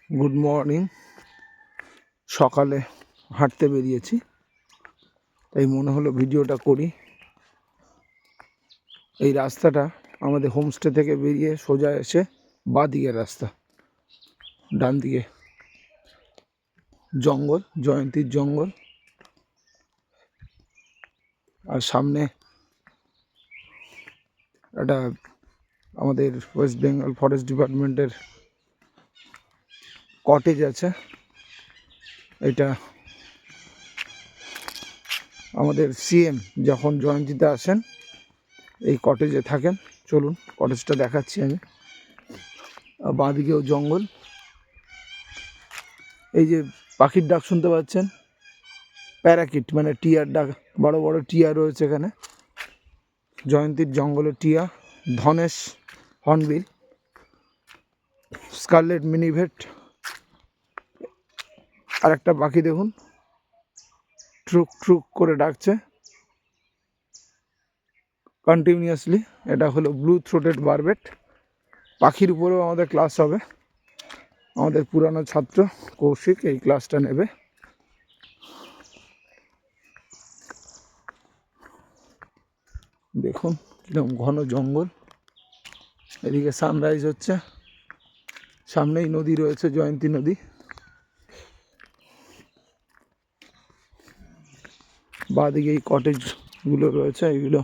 Good morning. সকালে হাঁটতে বেরিয়েছি, তাই মনে হলো ভিডিওটা করি। এই রাস্তাটা আমাদের হোমস্টে থেকে বেরিয়ে সোজা এসে বাঁ দিকের রাস্তা, ডান দিকে জঙ্গল, জয়ন্তীর জঙ্গল, আর সামনে একটা আমাদের ওয়েস্ট বেঙ্গল ফরেস্ট ডিপার্টমেন্টের কটেজ আছে। এটা আমাদের সিএম যখন জয়ন্তীতে আসেন এই কটেজে থাকেন। চলুন কটেজটা দেখাচ্ছি আমি। বাঁ দিকেও জঙ্গল। এই যে পাখির ডাক শুনতে পাচ্ছেন, প্যারাকিট মানে টিয়ার ডাক, বড় বড় টিয়া রয়েছে এখানে। জয়ন্তীর জঙ্গলের টিয়া, ধনেশ হর্নবিল, স্কারলেট মিনিভেট। আর একটা পাখি দেখুন ট্রুক ট্রুক করে ডাকছে কন্টিনিউয়াসলি। এটা হলো ব্লু থ্রোটেড বারবেট। পাখির উপরেও আমাদের ক্লাস হবে। আমাদের পুরানো ছাত্র কৌশিক এই ক্লাসটা নেবে। দেখুন কিরকম ঘন জঙ্গল। এদিকে সানরাইজ হচ্ছে, সামনেই নদী রয়েছে, জয়ন্তী নদী। বাঁদিকে এই কটেজগুলো রয়েছে, এগুলো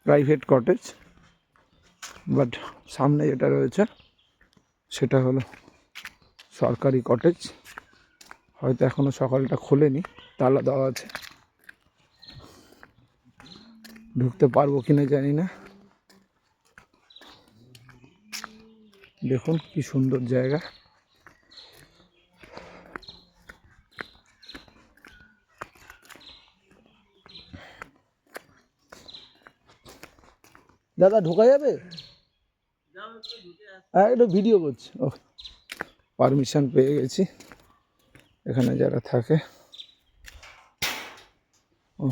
প্রাইভেট কটেজ, বাট সামনে যেটা রয়েছে সেটা হলো সরকারি কটেজ। হয়তো এখনও সকালটা খোলেনি, তালা দেওয়া আছে, ঢুকতে পারবো কিনা জানি না। দেখুন কি সুন্দর জায়গা। দাদা ঢোকা যাবে? হ্যাঁ, একটু ভিডিও করছি। ও, পারমিশন পেয়ে গেছি এখানে যারা থাকে। ও,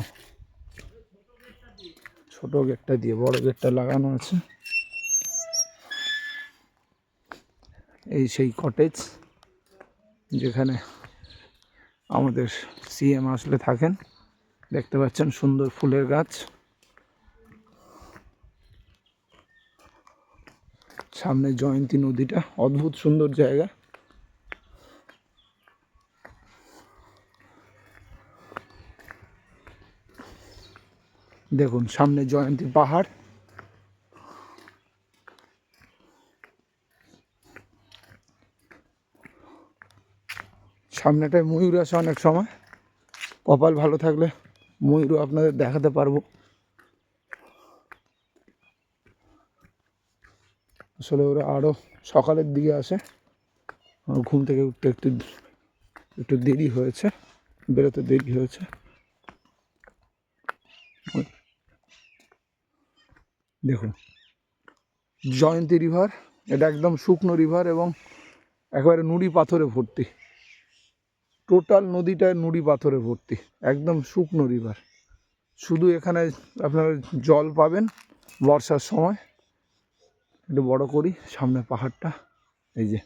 ছোট গেটটা দিয়ে, বড় গেটটা লাগানো আছে। এই সেই কটেজ যেখানে আমাদের সিএম আসলে থাকেন। দেখতে পাচ্ছেন সুন্দর ফুলের গাছ, সামনে জয়ন্তী নদীটা, অদ্ভুত সুন্দর জায়গা। দেখুন সামনে জয়ন্তী পাহাড়, সামনেটায় ময়ূর আসে অনেক সময়। কপাল ভালো থাকলে ময়ূরও আপনাদের দেখাতে পারবো। আসলে ওরা আরও সকালের দিকে আসে, ঘুম থেকে উঠতে একটু একটু দেরি হয়েছে, বেরোতে দেরি হয়েছে। দেখুন জয়ন্তী রিভার, এটা একদম শুকনো রিভার এবং একেবারে নুড়ি পাথরে ভর্তি। টোটাল নদীটায় নুড়ি পাথরে ভর্তি, একদম শুকনো রিভার। শুধু এখানে আপনারা জল পাবেন বর্ষার সময়। একটু বড় করি সামনে পাহাড়টা, এই যে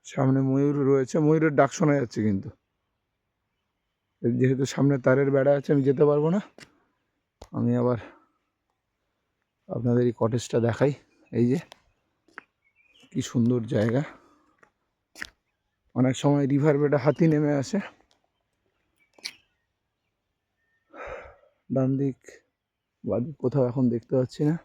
সামনে ময়ূর রয়েছে, ময়ূরের ডাক শোনা যাচ্ছে, কিন্তু যেহেতু সামনে তারের বেড়া আছে আমি যেতে পারবো না। আমি আবার আপনাদের এই কটেজটা দেখাই। এই যে কি সুন্দর জায়গা। অনেক সময় রিভার বেডে হাতি নেমে আসে। ডান দিক বাদিক কোথাও এখন দেখতে পাচ্ছি না।